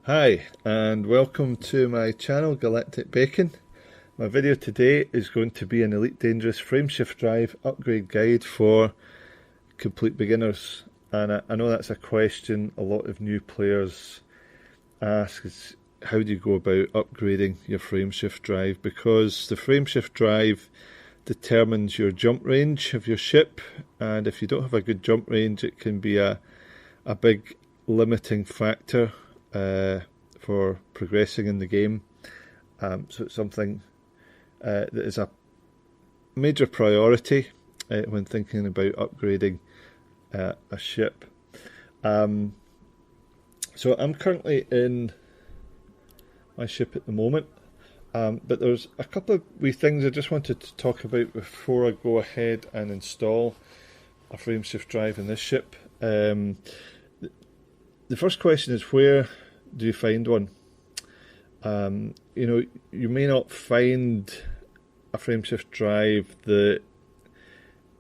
Hi, and welcome to my channel, Galactic Bacon. My video today is going to be an Elite Dangerous frameshift drive upgrade guide for complete beginners. And I know that's a question a lot of new players ask, is how do you go about upgrading your frameshift drive? Because the frameshift drive determines your jump range of your ship, and if you don't have a good jump range, it can be a big limiting factor for progressing in the game. So it's something that is a major priority when thinking about upgrading a ship. So I'm currently in my ship at the moment, but there's a couple of wee things I just wanted to talk about before I go ahead and install a frameshift drive in this ship. The first question is, where do you find one? You may not find a frameshift drive that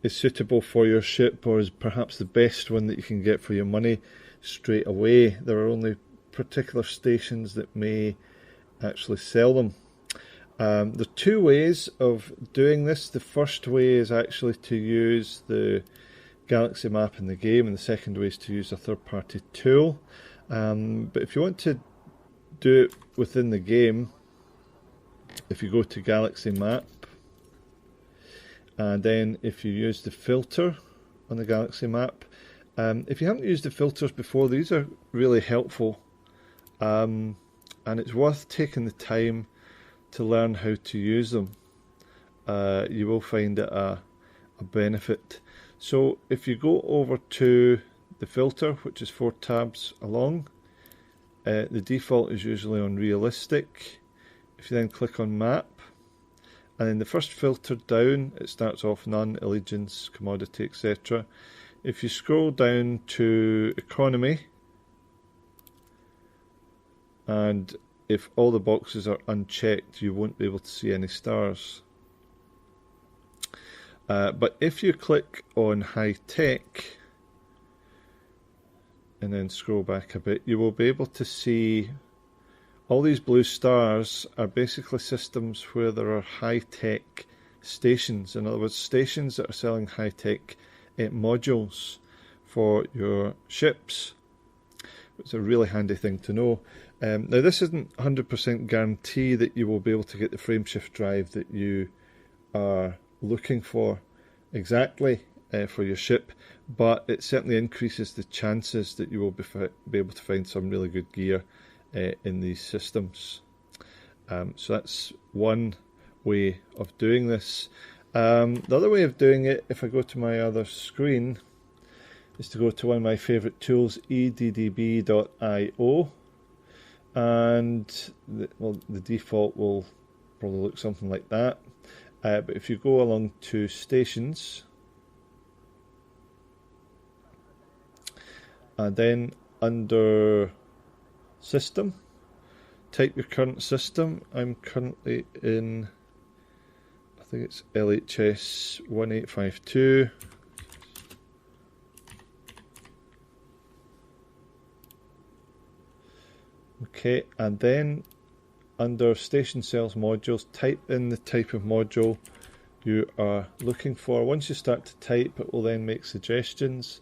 is suitable for your ship or is perhaps the best one that you can get for your money straight away. There are only particular stations that may actually sell them. There are two ways of doing this. The first way is actually to use the galaxy map in the game, and the second way is to use a third-party tool. But if you want to do it within the game, if you go to galaxy map, and then if you use the filter on the galaxy map, if you haven't used the filters before, these are really helpful, and it's worth taking the time to learn how to use them. You will find it a benefit. So if you go over to the filter, which is 4 tabs along, the default is usually on realistic. If you then click on map, and then the first filter down, it starts off none, allegiance, commodity, etc. If you scroll down to economy, and if all the boxes are unchecked, you won't be able to see any stars. But if you click on high tech and then scroll back a bit, you will be able to see all these blue stars are basically systems where there are high-tech stations. In other words, stations that are selling high-tech modules for your ships. It's a really handy thing to know. Now, this isn't 100% guarantee that you will be able to get the frameshift drive that you are looking for exactly for your ship, but it certainly increases the chances that you will be able to find some really good gear in these systems. So that's one way of doing this. The other way of doing it, if I go to my other screen, is to go to one of my favourite tools, eddb.io, and the default will probably look something like that. But if you go along to stations, and then under system, type your current system. I'm currently in, I think it's LHS 1852. Okay, and then under station sales modules, type in the type of module you are looking for. Once you start to type, it will then make suggestions.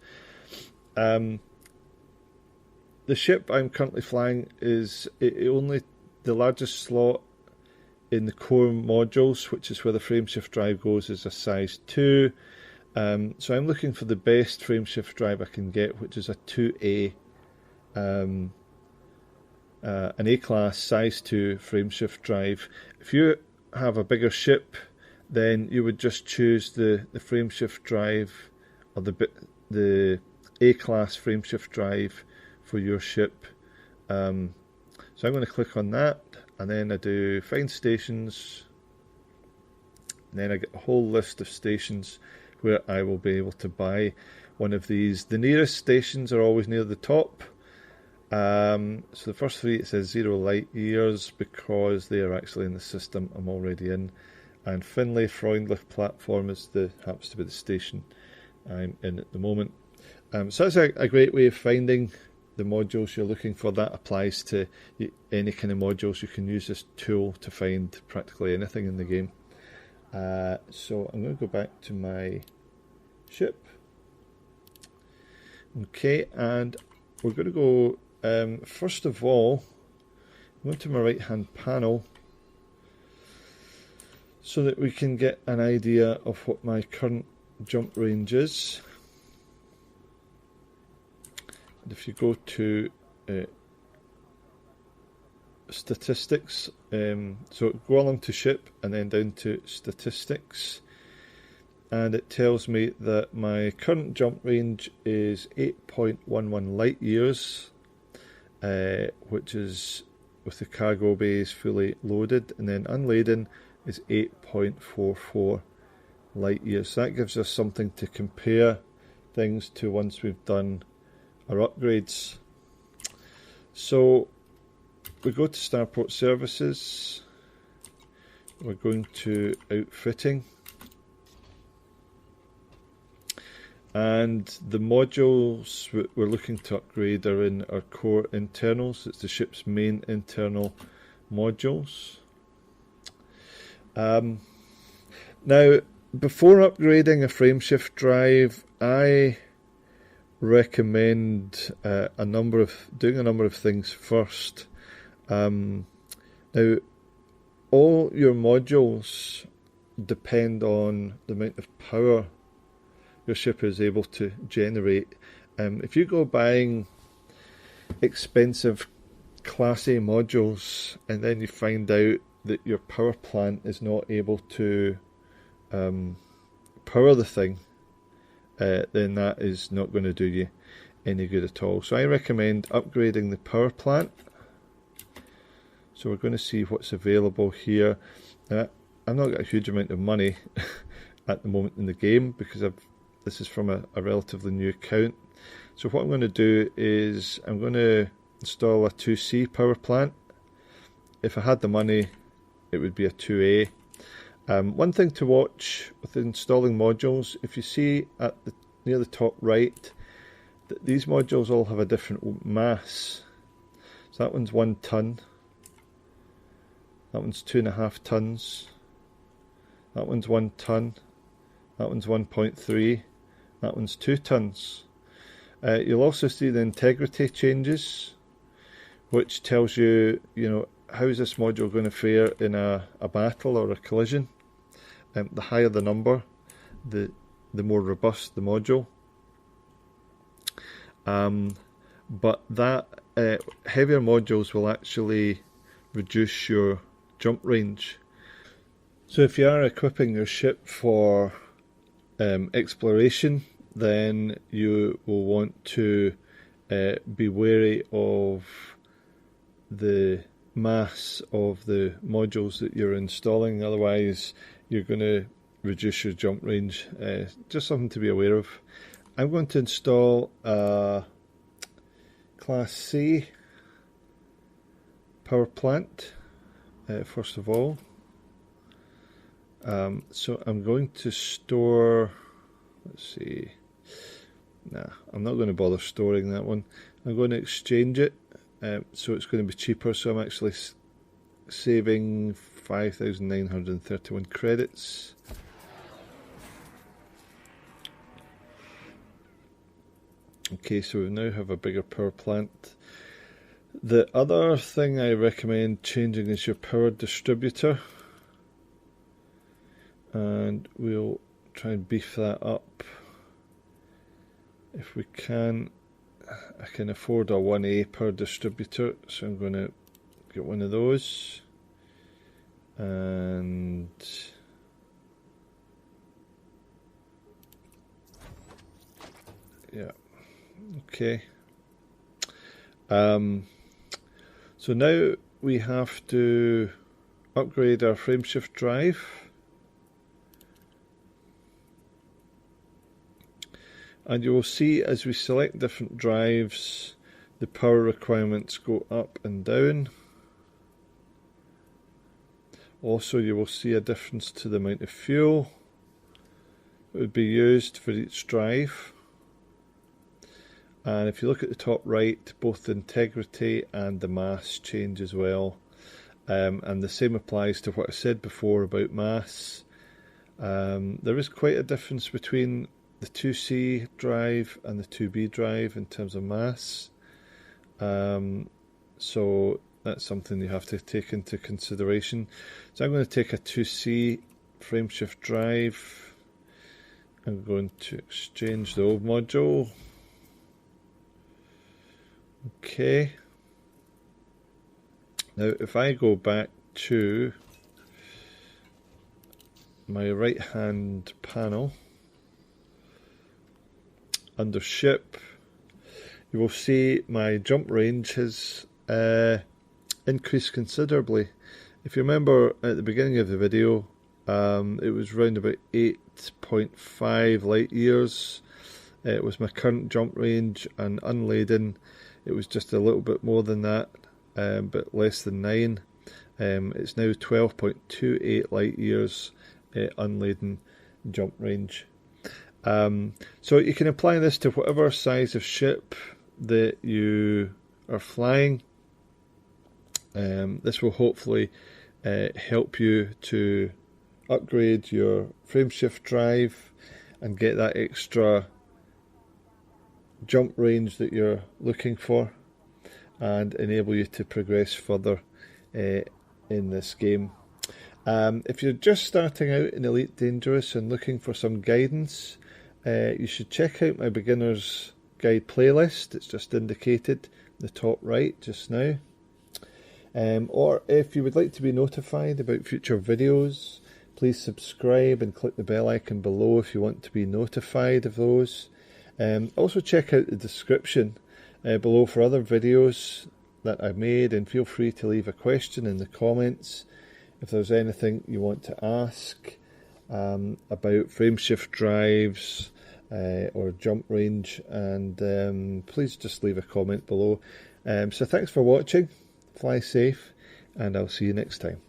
The ship I'm currently flying is only the largest slot in the core modules, which is where the frameshift drive goes, is a size 2. So I'm looking for the best frameshift drive I can get, which is a 2A, an A-class size 2 frameshift drive. If you have a bigger ship, then you would just choose the frameshift drive, or the A-class frameshift drive for your ship. So I'm going to click on that, and then I do find stations, and then I get a whole list of stations where I will be able to buy one of these. The nearest stations are always near the top. So the first 3, it says 0 light years because they are actually in the system I'm already in, and Finlay Freundlich platform happens to be the station I'm in at the moment. So that's a great way of finding the modules you're looking for. That applies to any kind of modules. You can use this tool to find practically anything in the game. So I'm going to go back to my ship. Okay, and we're going to go, first of all, I'm going to my right hand panel so that we can get an idea of what my current jump range is. And if you go to statistics, so go along to ship and then down to statistics, and it tells me that my current jump range is 8.11 light years, which is with the cargo bays fully loaded, and then unladen is 8.44 light years. So that gives us something to compare things to once we've done our upgrades. So we go to Starport Services, we're going to Outfitting, and the modules we're looking to upgrade are in our core internals. It's the ship's main internal modules. Now, before upgrading a frameshift drive, I recommend doing a number of things first. Now, all your modules depend on the amount of power your ship is able to generate. If you go buying expensive Class A modules and then you find out that your power plant is not able to power the thing, then that is not going to do you any good at all. So I recommend upgrading the power plant. So we're going to see what's available here. I've not got a huge amount of money at the moment in the game because this is from a relatively new account. So what I'm going to do is I'm going to install a 2C power plant. If I had the money, it would be a 2A. One thing to watch with installing modules, if you see near the top right, that these modules all have a different mass. So that one's 1 ton, that one's 2.5 tons, that one's 1 ton, that one's 1.3, that one's 2 tons. You'll also see the integrity changes, which tells you, how is this module going to fare in a battle or a collision. The higher the number, the more robust the module. But that heavier modules will actually reduce your jump range. So if you are equipping your ship for exploration, then you will want to be wary of the mass of the modules that you're installing. Otherwise you're going to reduce your jump range. Just something to be aware of. I'm going to install a Class C power plant first of all. So I'm going to store, let's see, I'm not going to bother storing that one. I'm going to exchange it, so it's going to be cheaper. So I'm actually saving 5,931 credits. Okay, so we now have a bigger power plant. The other thing I recommend changing is your power distributor, and we'll try and beef that up if we can. I can afford a 1A power distributor, so I'm going to get one of those. And yeah, okay. So now we have to upgrade our frameshift drive. And you will see as we select different drives, the power requirements go up and down. Also, you will see a difference to the amount of fuel that would be used for each drive. And if you look at the top right, both the integrity and the mass change as well. And the same applies to what I said before about mass. There is quite a difference between the 2C drive and the 2B drive in terms of mass. So that's something you have to take into consideration. So I'm going to take a 2C frameshift drive. I'm going to exchange the old module. Okay. Now if I go back to my right hand panel under ship, you will see my jump range has increased considerably. If you remember at the beginning of the video, it was around about 8.5 light years. It was my current jump range, and unladen it was just a little bit more than that, but less than 9. It's now 12.28 light years unladen jump range. So you can apply this to whatever size of ship that you are flying. This will hopefully help you to upgrade your frameshift drive and get that extra jump range that you're looking for, and enable you to progress further in this game. If you're just starting out in Elite Dangerous and looking for some guidance, you should check out my beginner's guide playlist. It's just indicated in the top right just now. Or if you would like to be notified about future videos, please subscribe and click the bell icon below if you want to be notified of those. Also check out the description below for other videos that I've made, and feel free to leave a question in the comments if there's anything you want to ask about frameshift drives or jump range, and please just leave a comment below. So thanks for watching, fly safe, and I'll see you next time.